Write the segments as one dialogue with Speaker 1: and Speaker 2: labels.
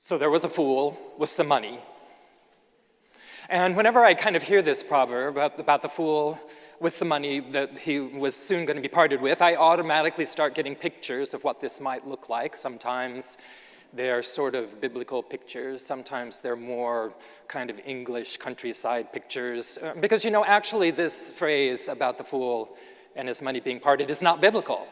Speaker 1: So there was a fool with some money. And whenever I kind of hear this proverb about the fool with the money that he was soon going to be parted with, I automatically start getting pictures of what this might look like. Sometimes they're sort of biblical pictures. Sometimes they're more kind of English countryside pictures. Because, actually this phrase about the fool and his money being parted is not biblical.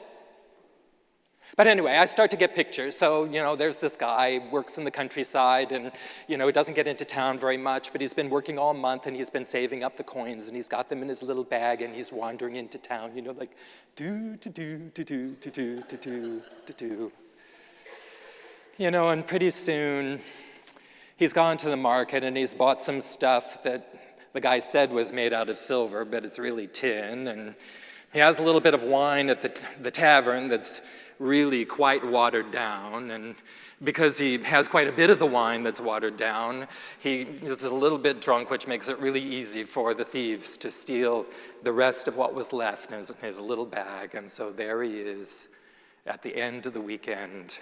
Speaker 1: But anyway, I start to get pictures. So, there's this guy, works in the countryside, and, he doesn't get into town very much, but he's been working all month, and he's been saving up the coins, and he's got them in his little bag, and he's wandering into town, like, do. And pretty soon, he's gone to the market, and he's bought some stuff that the guy said was made out of silver, but it's really tin, and he has a little bit of wine at the tavern that's really quite watered down, and because he has quite a bit of the wine that's watered down, he is a little bit drunk, which makes it really easy for the thieves to steal the rest of what was left in his little bag. And so there he is at the end of the weekend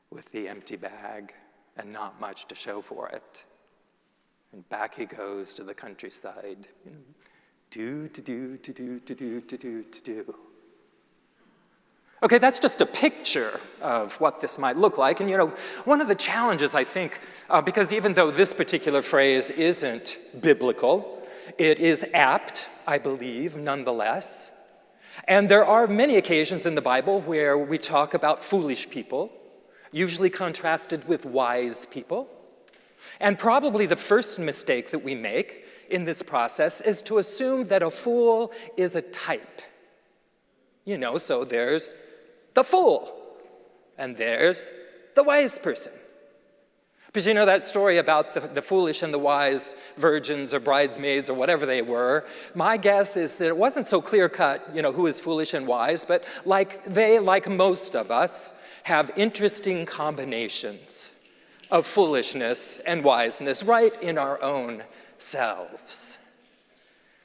Speaker 1: with the empty bag and not much to show for it. And back he goes to the countryside. Do. Okay, that's just a picture of what this might look like. And one of the challenges, I think, because even though this particular phrase isn't biblical, it is apt, I believe, nonetheless. And there are many occasions in the Bible where we talk about foolish people, usually contrasted with wise people. And probably the first mistake that we make in this process is to assume that a fool is a type. So there's the fool, and there's the wise person. Because that story about the foolish and the wise virgins or bridesmaids or whatever they were, my guess is that it wasn't so clear-cut, who is foolish and wise, but like most of us, have interesting combinations of foolishness and wiseness right in our own selves.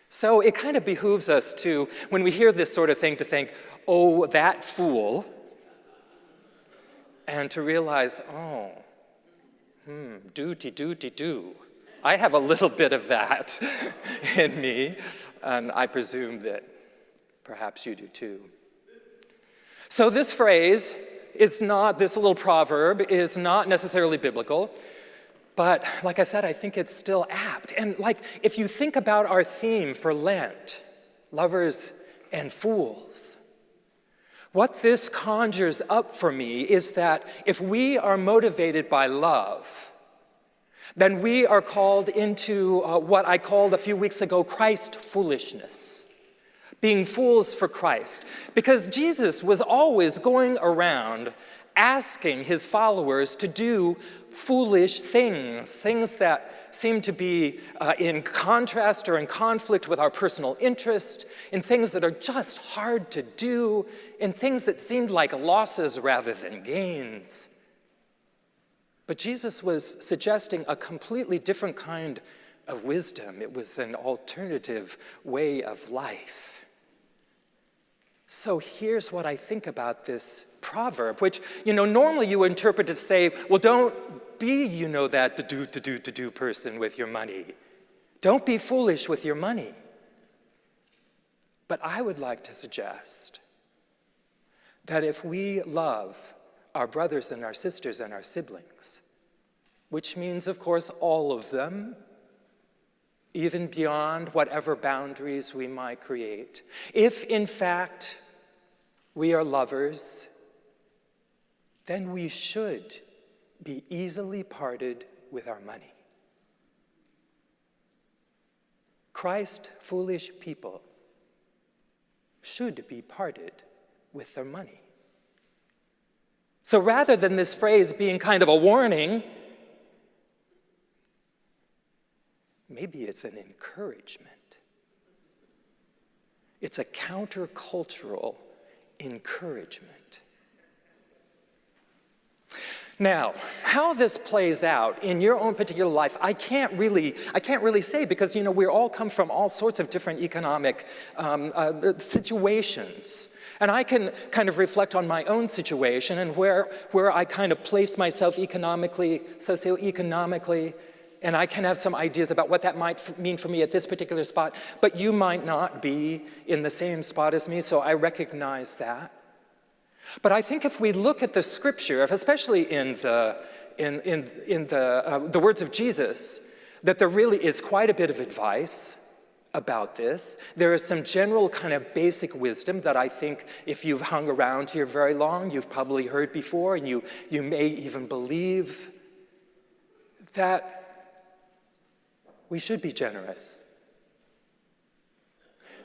Speaker 1: So it kind of behooves us to, when we hear this sort of thing, to think, oh, that fool, and to realize, do. I have a little bit of that in me, and I presume that perhaps you do too. So this phrase is not, this little proverb is not necessarily biblical, but like I said, I think it's still apt. And if you think about our theme for Lent, lovers and fools, what this conjures up for me is that if we are motivated by love, then we are called into what I called a few weeks ago Christ foolishness, being fools for Christ. Because Jesus was always going around asking his followers to do foolish things that seem to be in contrast or in conflict with our personal interest, in things that are just hard to do, in things that seemed like losses rather than gains. But Jesus was suggesting a completely different kind of wisdom. It was an alternative way of life. So here's what I think about this proverb, which, normally you interpret it to say, well, don't be, that the do person with your money. Don't be foolish with your money. But I would like to suggest that if we love our brothers and our sisters and our siblings, which means, of course, all of them, even beyond whatever boundaries we might create, if in fact we are lovers, then we should be easily parted with our money. Christ foolish people should be parted with their money. So rather than this phrase being kind of a warning, maybe it's an encouragement. It's a countercultural encouragement. Now, how this plays out in your own particular life, I can't really say, because we all come from all sorts of different economic situations. And I can kind of reflect on my own situation and where I kind of place myself economically, socioeconomically, and I can have some ideas about what that might mean for me at this particular spot, but you might not be in the same spot as me, so I recognize that. But I think if we look at the scripture, especially in the words of Jesus, that there really is quite a bit of advice about this. There is some general kind of basic wisdom that I think if you've hung around here very long, you've probably heard before, and you may even believe that we should be generous,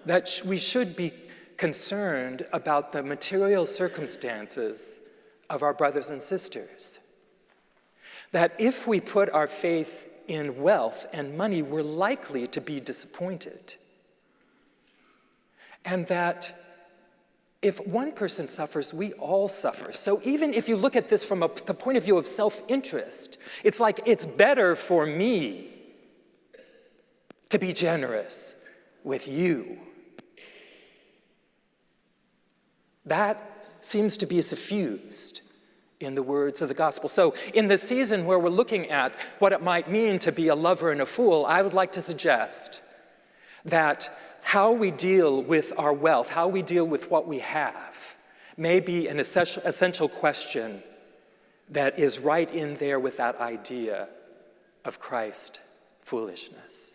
Speaker 1: that we should be concerned about the material circumstances of our brothers and sisters. That if we put our faith in wealth and money, we're likely to be disappointed. And that if one person suffers, we all suffer. So even if you look at this from the point of view of self-interest, it's like it's better for me to be generous with you. That seems to be suffused in the words of the gospel. So in the season where we're looking at what it might mean to be a lover and a fool, I would like to suggest that how we deal with our wealth, how we deal with what we have, may be an essential question that is right in there with that idea of Christ foolishness.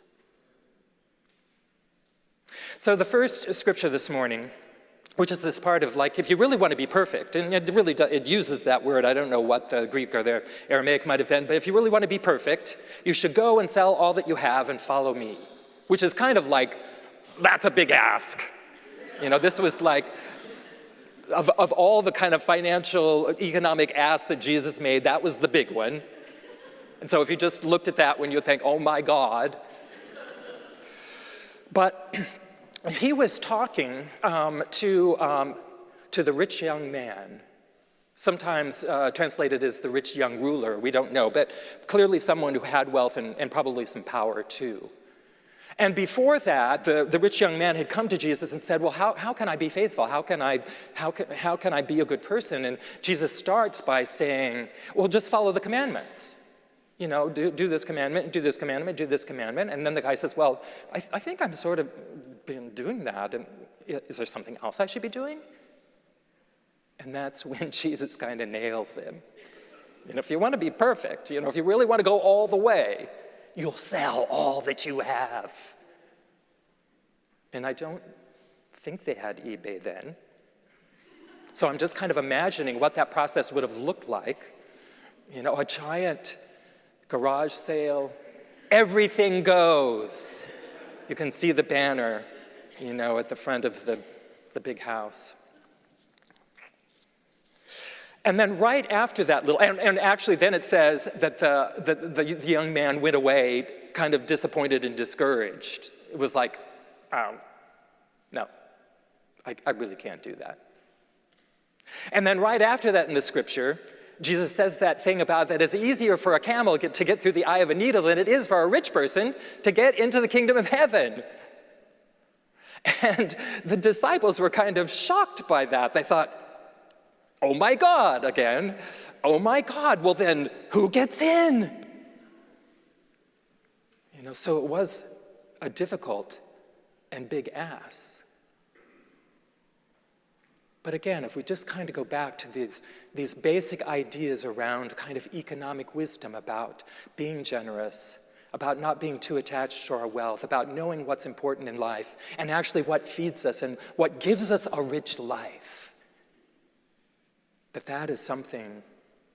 Speaker 1: So the first scripture this morning, which is this part of, like, if you really want to be perfect, and it uses that word, I don't know what the Greek or the Aramaic might have been, but if you really want to be perfect, you should go and sell all that you have and follow me, which is kind of like, that's a big ask. This was like, of all the kind of financial, economic asks that Jesus made, that was the big one. And so if you just looked at that one, you'd think, oh my God. But he was talking to the rich young man, sometimes translated as the rich young ruler, we don't know, but clearly someone who had wealth and probably some power too. And before that, the rich young man had come to Jesus and said, well, how can I be faithful? How can I be a good person? And Jesus starts by saying, well, just follow the commandments. Do this commandment, do this commandment, do this commandment. And then the guy says, well, I think I'm sort of been doing that. And is there something else I should be doing? And that's when Jesus kind of nails him. If you want to be perfect, if you really want to go all the way, you'll sell all that you have. And I don't think they had eBay then. So I'm just kind of imagining what that process would have looked like. A giant garage sale, everything goes. You can see the banner, at the front of the big house. And then right after that and actually then it says that the young man went away kind of disappointed and discouraged. It was like, no, I really can't do that. And then right after that in the scripture, Jesus says that thing about that it's easier for a camel to get through the eye of a needle than it is for a rich person to get into the kingdom of heaven. And the disciples were kind of shocked by that. They thought, oh my God, again. Oh my God, well then who gets in? So it was a difficult and big ask. But again, if we just kind of go back to these basic ideas around kind of economic wisdom about being generous, about not being too attached to our wealth, about knowing what's important in life, and actually what feeds us and what gives us a rich life, that is something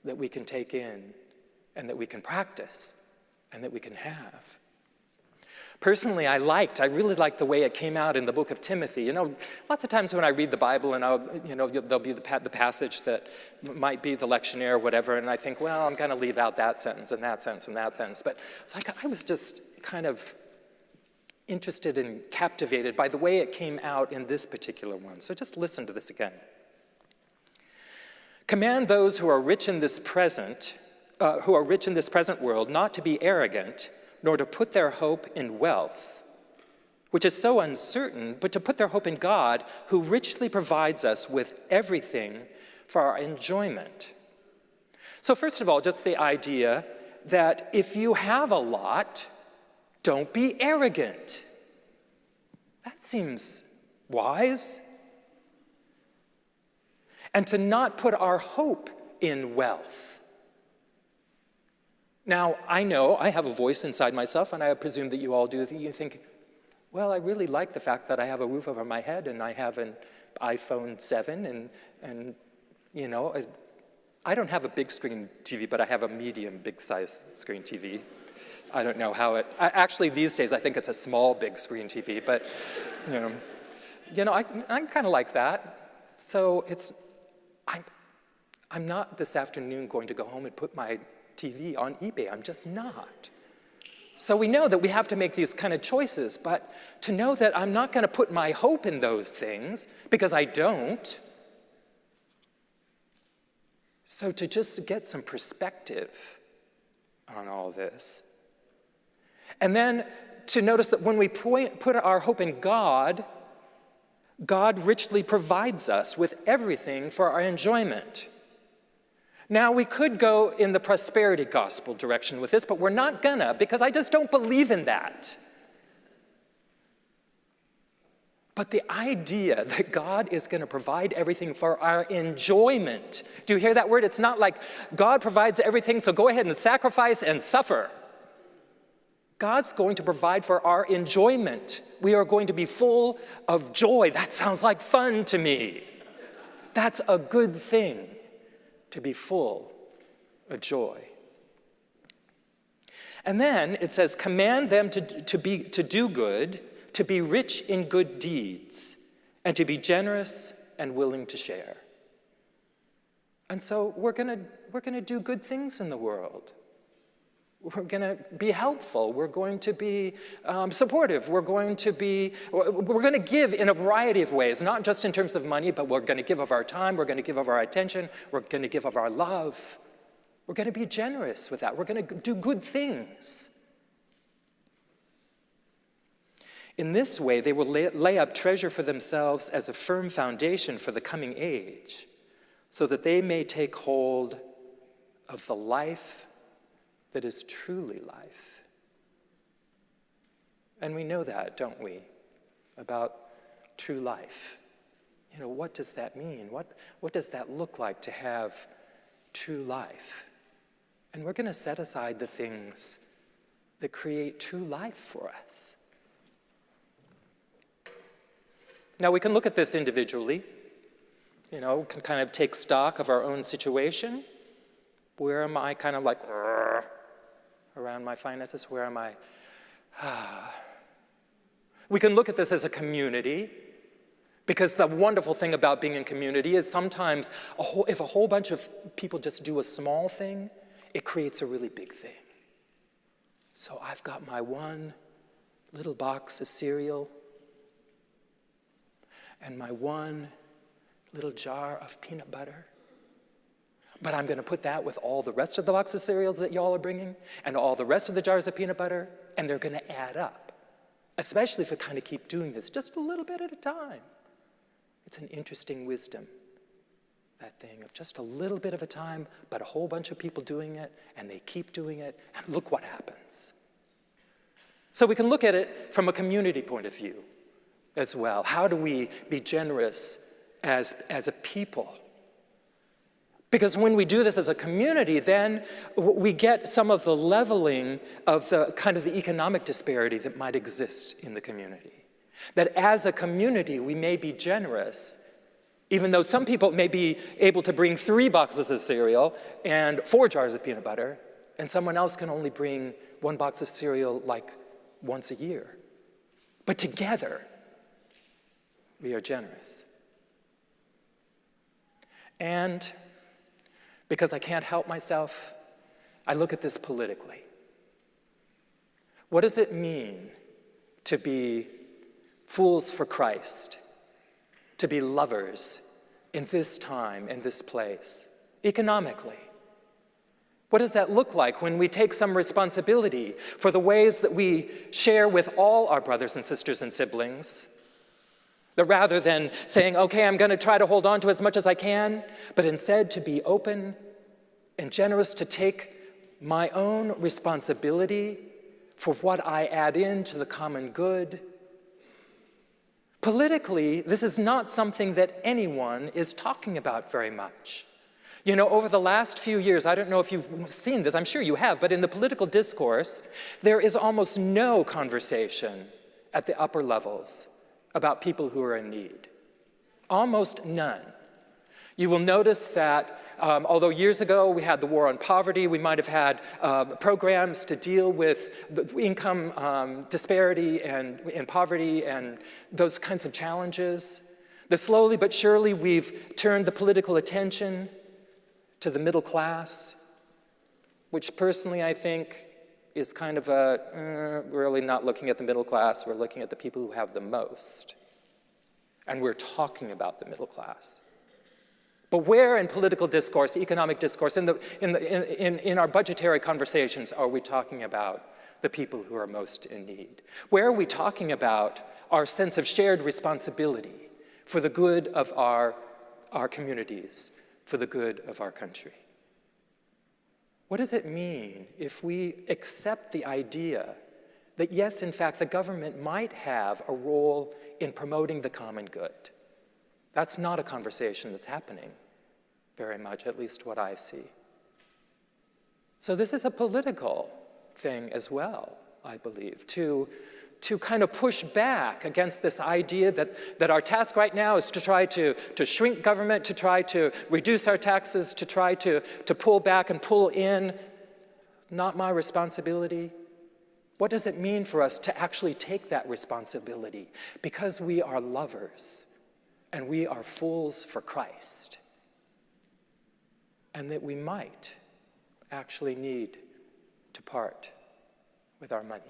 Speaker 1: that we can take in and that we can practice and that we can have. Personally, I really liked the way it came out in the book of Timothy. Lots of times when I read the Bible and there'll be the passage that might be the lectionary or whatever, and I think, well, I'm going to leave out that sentence and that sentence and that sentence. But it's like I was just kind of interested and captivated by the way it came out in this particular one. So just listen to this again. Command those who are rich in this present world not to be arrogant, nor to put their hope in wealth, which is so uncertain, but to put their hope in God, who richly provides us with everything for our enjoyment. So first of all, just the idea that if you have a lot, don't be arrogant. That seems wise. And to not put our hope in wealth. Now, I know I have a voice inside myself, and I presume that you all do. You think, well, I really like the fact that I have a roof over my head, and I have an iPhone 7, and you know, I don't have a big screen TV, but I have a medium big size screen TV. I don't know how actually these days I think it's a small big screen TV, but I'm kind of like that. So I'm not this afternoon going to go home and put my TV on eBay. I'm just not. So we know that we have to make these kind of choices, but to know that I'm not going to put my hope in those things because I don't. So to just get some perspective on all this. And then to notice that when we put our hope in God, God richly provides us with everything for our enjoyment. Now, we could go in the prosperity gospel direction with this, but we're not gonna, because I just don't believe in that. But the idea that God is going to provide everything for our enjoyment. Do you hear that word? It's not like God provides everything, so go ahead and sacrifice and suffer. God's going to provide for our enjoyment. We are going to be full of joy. That sounds like fun to me. That's a good thing, to be full of joy. And then it says, command them to do good, to be rich in good deeds, and to be generous and willing to share. And so we're gonna do good things in the world. We're gonna be helpful. We're going to be supportive. We're going to give in a variety of ways, not just in terms of money, but we're gonna give of our time, we're gonna give of our attention, we're gonna give of our love. We're gonna be generous with that. We're gonna do good things. In this way, they will lay up treasure for themselves as a firm foundation for the coming age, so that they may take hold of the life that is truly life. And we know that, don't we, about true life. What does that mean? What does that look like to have true life? And we're going to set aside the things that create true life for us. Now, we can look at this individually, can kind of take stock of our own situation. Where am I kind of like around my finances? Where am I? We can look at this as a community, because the wonderful thing about being in community is sometimes if a whole bunch of people just do a small thing, it creates a really big thing. So I've got my one little box of cereal and my one little jar of peanut butter. But I'm going to put that with all the rest of the box of cereals that y'all are bringing and all the rest of the jars of peanut butter, and they're going to add up, especially if we kind of keep doing this just a little bit at a time. It's an interesting wisdom, that thing of just a little bit of a time, but a whole bunch of people doing it, and they keep doing it, and look what happens. So we can look at it from a community point of view as well. How do we be generous as a people? Because when we do this as a community, then we get some of the leveling of the kind of the economic disparity that might exist in the community. That as a community, we may be generous, even though some people may be able to bring 3 boxes of cereal and 4 jars of peanut butter, and someone else can only bring 1 box of cereal like once a year. But together, we are generous. And because I can't help myself, I look at this politically. What does it mean to be fools for Christ, to be lovers in this time, in this place? economically? What does that look like when we take some responsibility for the ways that we share with all our brothers and sisters and siblings? That rather than saying, okay, I'm going to try to hold on to as much as I can, but instead to be open and generous to take my own responsibility for what I add into the common good. Politically, this is not something that anyone is talking about very much. You know, over the last few years, I don't know if you've seen this, I'm sure you have, but in the political discourse, there is almost no conversation at the upper levels about people who are in need. Almost none. You will notice that although years ago we had the war on poverty, we might have had programs to deal with the income disparity and poverty and those kinds of challenges, that slowly but surely we've turned the political attention to the middle class, which personally I think is kind of we're really not looking at the middle class, we're looking at the people who have the most. And we're talking about the middle class. But where in political discourse, economic discourse, in our budgetary conversations are we talking about the people who are most in need? Where are we talking about our sense of shared responsibility for the good of our communities, for the good of our country? What does it mean if we accept the idea that yes, in fact, the government might have a role in promoting the common good? That's not a conversation that's happening very much, at least what I see. So this is a political thing as well, I believe, to kind of push back against this idea that our task right now is to try to shrink government, to try to reduce our taxes, to try to pull back and pull in. Not my responsibility. What does it mean for us to actually take that responsibility? Because we are lovers and we are fools for Christ. And that we might actually need to part with our money.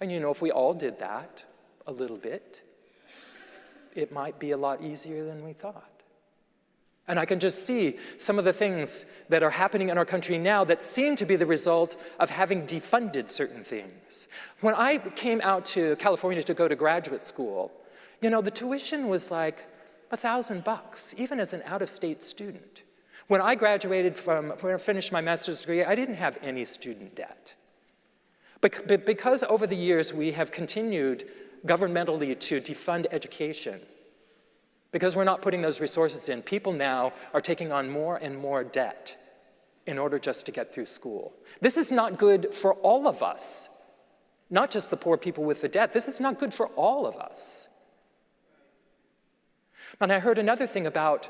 Speaker 1: And you know, if we all did that a little bit, it might be a lot easier than we thought. And I can just see some of the things that are happening in our country now that seem to be the result of having defunded certain things. When I came out to California to go to graduate school, you know, the tuition was like $1,000, even as an out-of-state student. When I finished my master's degree, I didn't have any student debt. But because over the years we have continued governmentally to defund education, because we're not putting those resources in, people now are taking on more and more debt in order just to get through school. This is not good for all of us, not just the poor people with the debt. This is not good for all of us. And I heard another thing about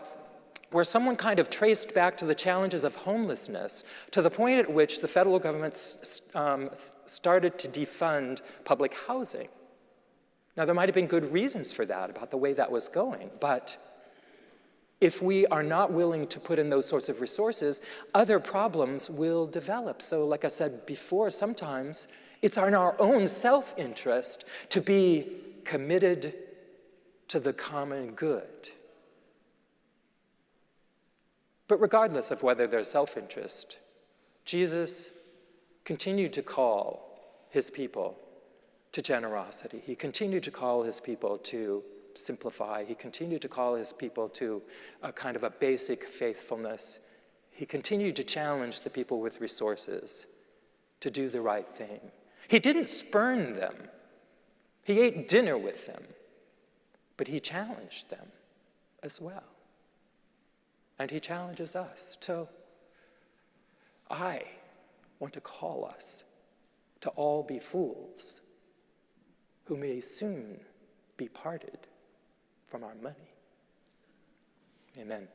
Speaker 1: where someone kind of traced back to the challenges of homelessness to the point at which the federal government started to defund public housing. Now, there might have been good reasons for that, about the way that was going, but if we are not willing to put in those sorts of resources, other problems will develop. So like I said before, sometimes it's in our own self-interest to be committed to the common good. But regardless of whether there's self-interest, Jesus continued to call his people to generosity. He continued to call his people to simplify. He continued to call his people to a kind of a basic faithfulness. He continued to challenge the people with resources to do the right thing. He didn't spurn them. He ate dinner with them, but he challenged them as well. And he challenges us. So I want to call us to all be fools who may soon be parted from our money. Amen.